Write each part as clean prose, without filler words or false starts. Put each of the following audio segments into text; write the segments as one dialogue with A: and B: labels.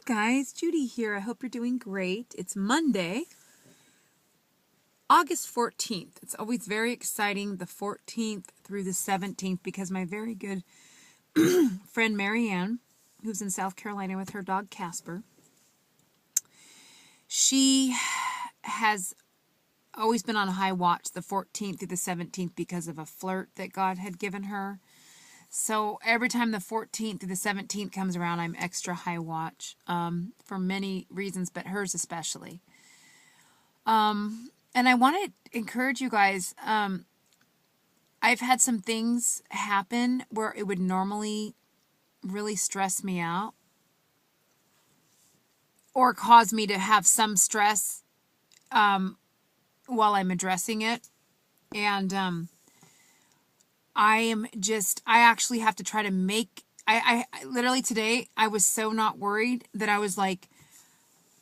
A: Hi guys, Judy here. I hope you're doing great. It's Monday, August 14th. It's always very exciting, the 14th through the 17th, because my very good friend Marianne, who's in South Carolina with her dog Casper, she has always been on high watch the 14th through the 17th because of a flirt that God had given her. So every time the 14th through the 17th comes around, I'm extra high watch for many reasons, but hers especially. And I want to encourage you guys. I've had some things happen where it would normally really stress me out or cause me to have some stress while I'm addressing it. And I actually have to try to make, I literally today, I was so not worried that I was like,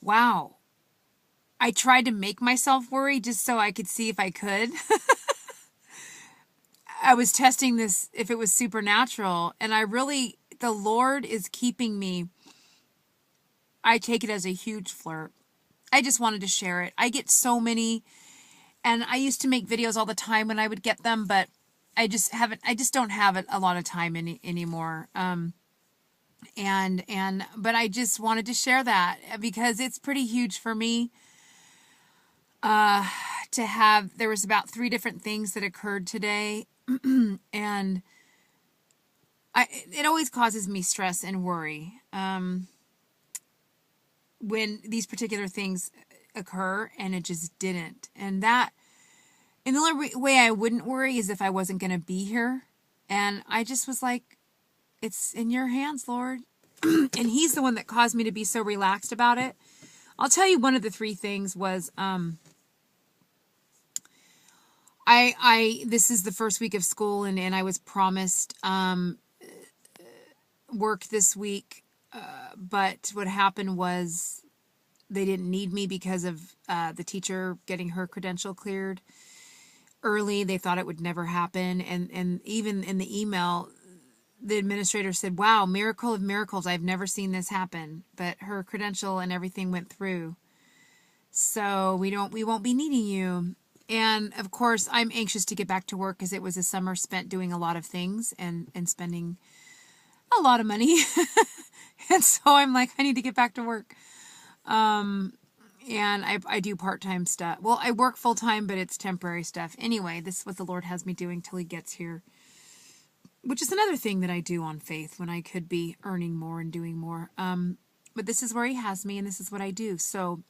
A: wow. I tried to make myself worry just so I could see if I could. I was testing this, if it was supernatural, and the Lord is keeping me. I take it as a huge flirt. I just wanted to share it. I get so many, and I used to make videos all the time when I would get them, but I just don't have it a lot of time anymore. But I just wanted to share that because it's pretty huge for me. There was about 3 different things that occurred today, and it always causes me stress and worry when these particular things occur, and it just didn't. And the only way I wouldn't worry is if I wasn't going to be here. And I just was like, it's in your hands, Lord. And he's the one that caused me to be so relaxed about it. I'll tell you, one of the 3 things was, this is the first week of school, and I was promised work this week, but what happened was they didn't need me because of the teacher getting her credential cleared early. They thought it would never happen, and even in the email, the administrator said, wow, miracle of miracles, I've never seen this happen, but her credential and everything went through, so we won't be needing you. And of course, I'm anxious to get back to work because it was a summer spent doing a lot of things and spending a lot of money. And so I'm like, I need to get back to work. And I do part-time stuff. Well, I work full-time, but it's temporary stuff. Anyway, this is what the Lord has me doing till he gets here, which is another thing that I do on faith when I could be earning more and doing more. But this is where he has me, and this is what I do. So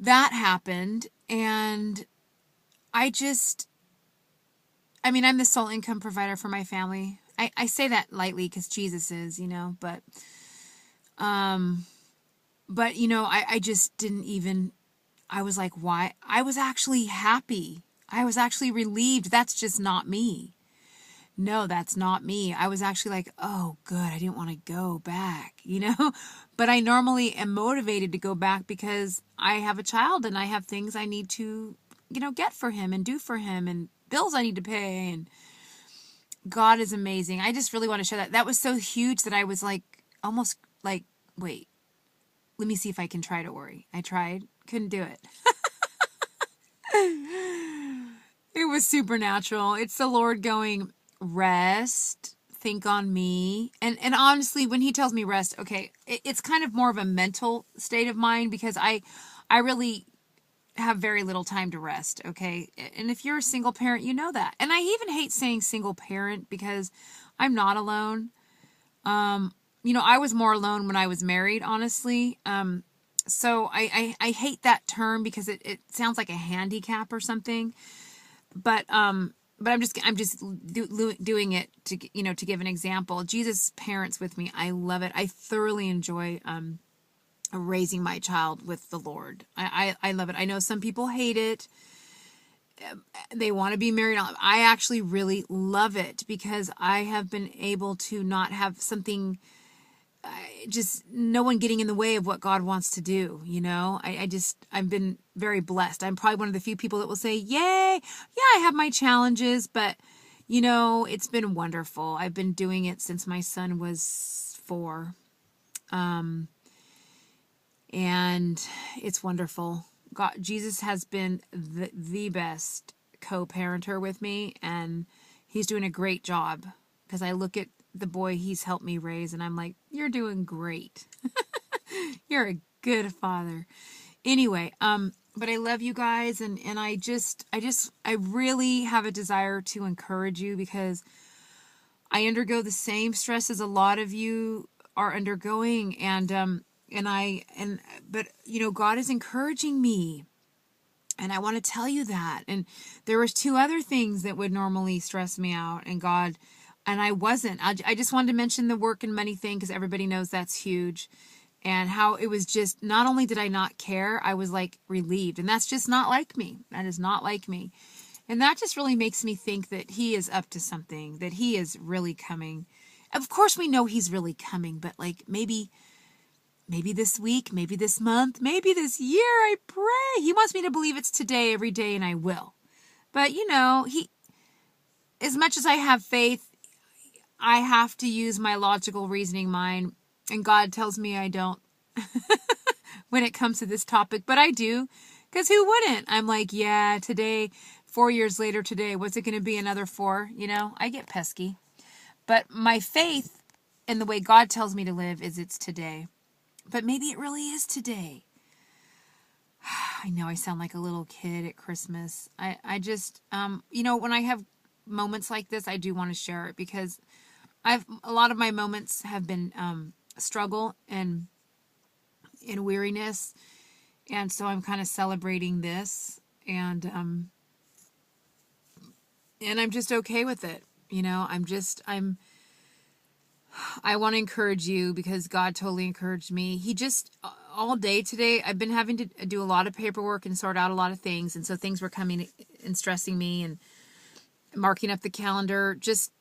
A: that happened, and I'm the sole income provider for my family. I say that lightly because Jesus is, but I just didn't even, I was like, why? I was actually happy. I was actually relieved. That's just not me. No, that's not me. I was actually like, oh, good. I didn't want to go back, but I normally am motivated to go back because I have a child and I have things I need to, get for him and do for him and bills I need to pay, and God is amazing. I just really want to share that. That was so huge that I was like, almost like, wait, let me see if I can try to worry. I tried, couldn't do it. It was supernatural. It's the Lord going, rest, think on me. And honestly, when he tells me rest, okay, it's kind of more of a mental state of mind because I really have very little time to rest, okay? And if you're a single parent, you know that. And I even hate saying single parent because I'm not alone. I was more alone when I was married, honestly. So I hate that term because it sounds like a handicap or something. But I'm just doing it to give an example. Jesus parents with me. I love it. I thoroughly enjoy raising my child with the Lord. I love it. I know some people hate it. They want to be married. I actually really love it because I have been able to not have something, just no one getting in the way of what God wants to do. I've been very blessed. I'm probably one of the few people that will say, yay, yeah, I have my challenges, but it's been wonderful. I've been doing it since my son was 4. And it's wonderful. God, Jesus has been the best co-parenter with me, and he's doing a great job, because I look at the boy he's helped me raise and I'm like, you're doing great. You're a good father. Anyway, but I love you guys, and I really have a desire to encourage you, because I undergo the same stress as a lot of you are undergoing, but God is encouraging me, and I want to tell you that. And there was two other things that would normally stress me out, and I wasn't. I just wanted to mention the work and money thing, because everybody knows that's huge. And how it was just, not only did I not care, I was like relieved. And that's just not like me. That is not like me. And that just really makes me think that he is up to something, that he is really coming. Of course we know he's really coming, but like maybe this week, maybe this month, maybe this year, I pray. He wants me to believe it's today, every day, and I will. But as much as I have faith, I have to use my logical reasoning mind, and God tells me I don't when it comes to this topic, but I do, because who wouldn't? I'm like, yeah, today, 4 years later today, what's it going to be, another 4? I get pesky. But my faith and the way God tells me to live is it's today. But maybe it really is today. I know I sound like a little kid at Christmas. I just, when I have moments like this, I do want to share it, because a lot of my moments have been struggle and weariness, and so I'm kind of celebrating this, and I'm just okay with it. I want to encourage you, because God totally encouraged me. He just, all day today, I've been having to do a lot of paperwork and sort out a lot of things, and so things were coming and stressing me, and marking up the calendar, just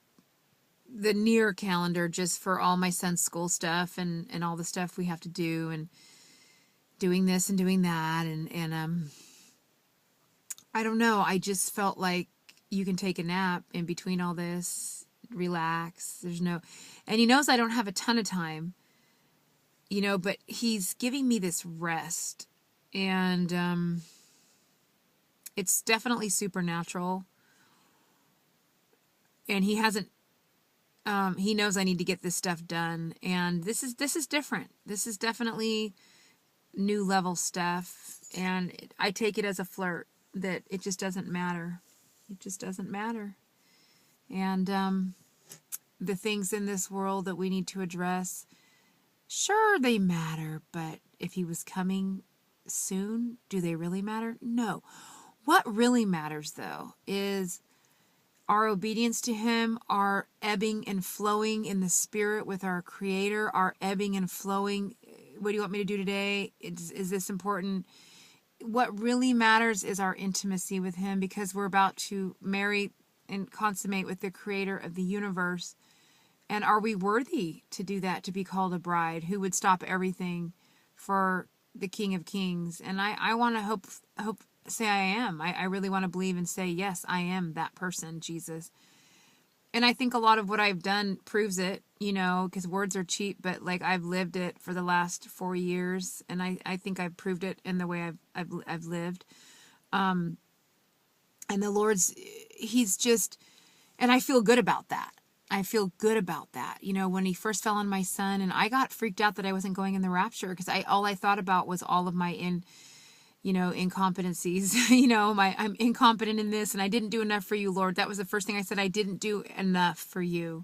A: the near calendar, just for all my son's school stuff and all the stuff we have to do, and doing this and doing that, and I don't know, I just felt like you can take a nap in between all this, relax. And he knows I don't have a ton of time, but he's giving me this rest, and it's definitely supernatural, and he hasn't. He knows I need to get this stuff done, and this is different. This is definitely new level stuff, and I take it as a flirt, that it just doesn't matter. It just doesn't matter. And the things in this world that we need to address, sure, they matter, but if he was coming soon, do they really matter? No. What really matters, though, is our obedience to him, our ebbing and flowing in the Spirit with our Creator, our ebbing and flowing. What do you want me to do today? Is this important? What really matters is our intimacy with him, because we're about to marry and consummate with the Creator of the universe. And are we worthy to do that, to be called a bride who would stop everything for the King of Kings? And I want to say I am. I really want to believe and say, yes, I am that person, Jesus. And I think a lot of what I've done proves it, because words are cheap, but like I've lived it for the last 4 years, and I think I've proved it in the way I've lived. And the Lord's, he's just, and I feel good about that. I feel good about that. When he first fell on my son, and I got freaked out that I wasn't going in the rapture, because all I thought about was all of my incompetencies. I'm incompetent in this, and I didn't do enough for you, Lord. That was the first thing I said. I didn't do enough for you.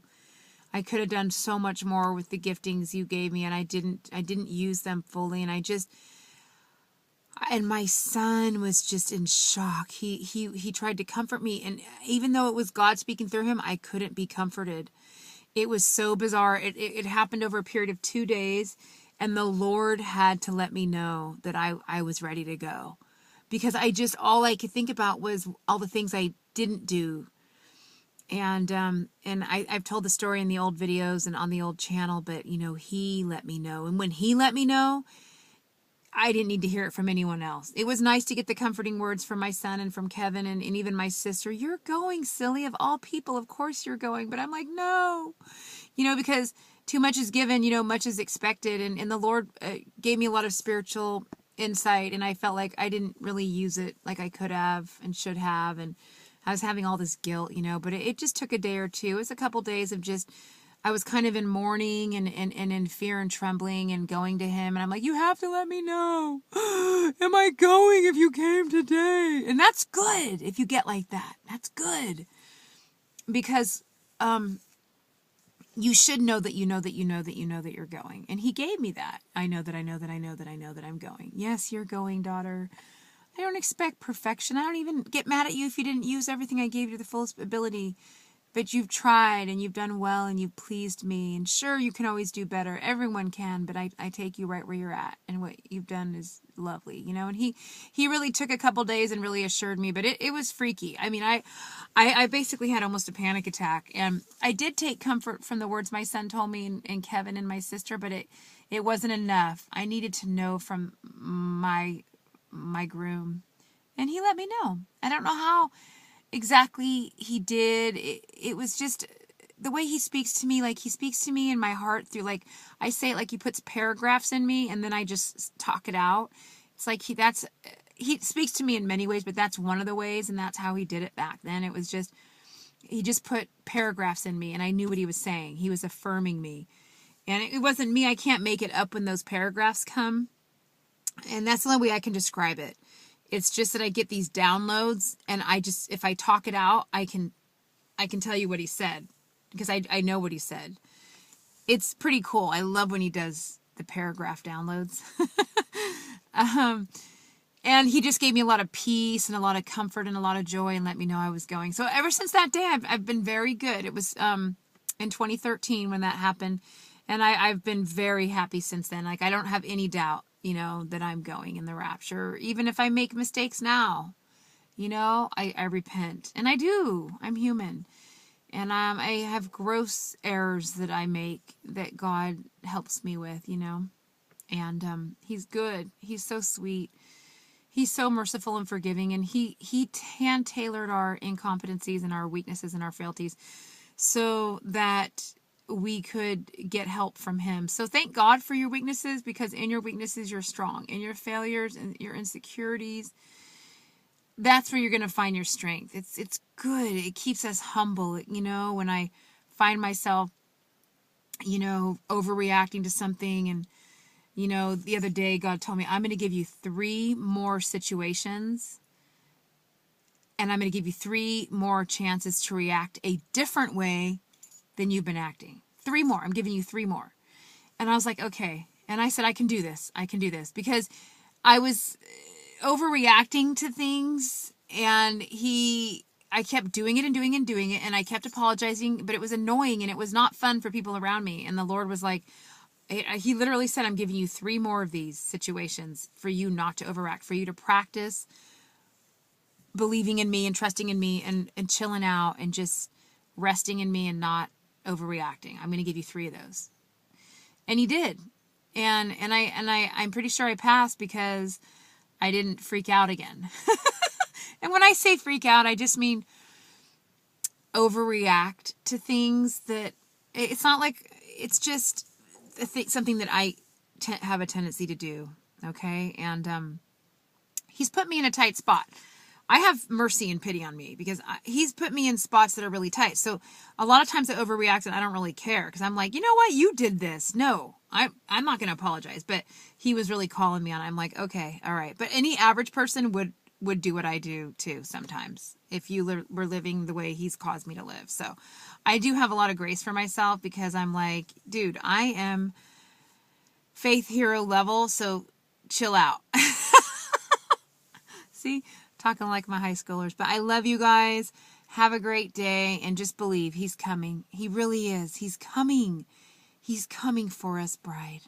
A: I could have done so much more with the giftings you gave me, and I didn't use them fully. And my son was just in shock. He tried to comfort me, and even though it was God speaking through him, I couldn't be comforted. It was so bizarre. It happened over a period of 2 days, and the Lord had to let me know that I was ready to go, because all I could think about was all the things I didn't do. And I've told the story in the old videos and on the old channel, but he let me know. And when he let me know, I didn't need to hear it from anyone else. It was nice to get the comforting words from my son and from Kevin and even my sister. You're going, silly, of all people. Of course you're going. But I'm like, no, because too much is given, much is expected. And the Lord gave me a lot of spiritual insight, and I felt like I didn't really use it like I could have and should have. And I was having all this guilt, but it just took a day or two. It was a couple days of just, I was kind of in mourning and in fear and trembling and going to him. And I'm like, you have to let me know. Am I going if you came today? And that's good. If you get like that, that's good. Because you should know that you know that you know that you know that you're going. And he gave me that. I know that I know that I know that I know that I'm going. Yes, you're going, daughter. I don't expect perfection. I don't even get mad at you if you didn't use everything I gave you to the fullest ability. But you've tried and you've done well and you've pleased me. And sure, you can always do better. Everyone can, but I take you right where you're at. And what you've done is lovely, And he really took a couple days and really assured me. But it was freaky. I mean, I basically had almost a panic attack. And I did take comfort from the words my son told me and Kevin and my sister, but it wasn't enough. I needed to know from my groom. And he let me know. I don't know how exactly he did. It was just the way he speaks to me. Like, he speaks to me in my heart through, like, I say it like he puts paragraphs in me and then I just talk it out. It's like he speaks to me in many ways, but that's one of the ways, and that's how he did it back then. It was just, he just put paragraphs in me and I knew what he was saying. He was affirming me, and it wasn't me. I can't make it up when those paragraphs come, and that's the only way I can describe it. It's just that I get these downloads, and if I talk it out, I can tell you what he said, because I know what he said. It's pretty cool. I love when he does the paragraph downloads. And he just gave me a lot of peace and a lot of comfort and a lot of joy and let me know I was going. So ever since that day, I've been very good. It was in 2013 when that happened, and I've been very happy since then. Like, I don't have any doubt, that I'm going in the rapture. Even if I make mistakes now, I repent. And I do. I'm human. And I have gross errors that I make that God helps me with, And he's good. He's so sweet. He's so merciful and forgiving. And he hand-tailored our incompetencies and our weaknesses and our frailties so that we could get help from him. So thank God for your weaknesses, because in your weaknesses, you're strong. In your failures and your insecurities, that's where you're going to find your strength. It's good. It keeps us humble. When I find myself, overreacting to something, and, the other day God told me, I'm going to give you 3 more situations, and I'm going to give you 3 more chances to react a different way than you've been acting. 3 more. I'm giving you 3 more. And I was like, okay. And I said, I can do this. I can do this. Because I was overreacting to things, and I kept doing it and doing it and doing it, and I kept apologizing, but it was annoying and it was not fun for people around me. And the Lord was like, he literally said, I'm giving you 3 more of these situations for you not to overact, for you to practice believing in me and trusting in me and chilling out and just resting in me and not overreacting. I'm going to give you 3 of those. And he did. And I'm pretty sure I passed because I didn't freak out again. And when I say freak out, I just mean overreact to things that it's not like, it's just something that I have a tendency to do. Okay. And, he's put me in a tight spot. I have mercy and pity on me because he's put me in spots that are really tight. So a lot of times I overreact and I don't really care because I'm like, you know what? You did this. No, I'm not going to apologize. But he was really calling me on it. I'm like, okay, all right. But any average person would do what I do too sometimes if you were living the way he's caused me to live. So I do have a lot of grace for myself because I'm like, dude, I am faith hero level. So chill out. See? Talking like my high schoolers. But I love you guys. Have a great day. And just believe he's coming. He really is. He's coming. He's coming for us, bride.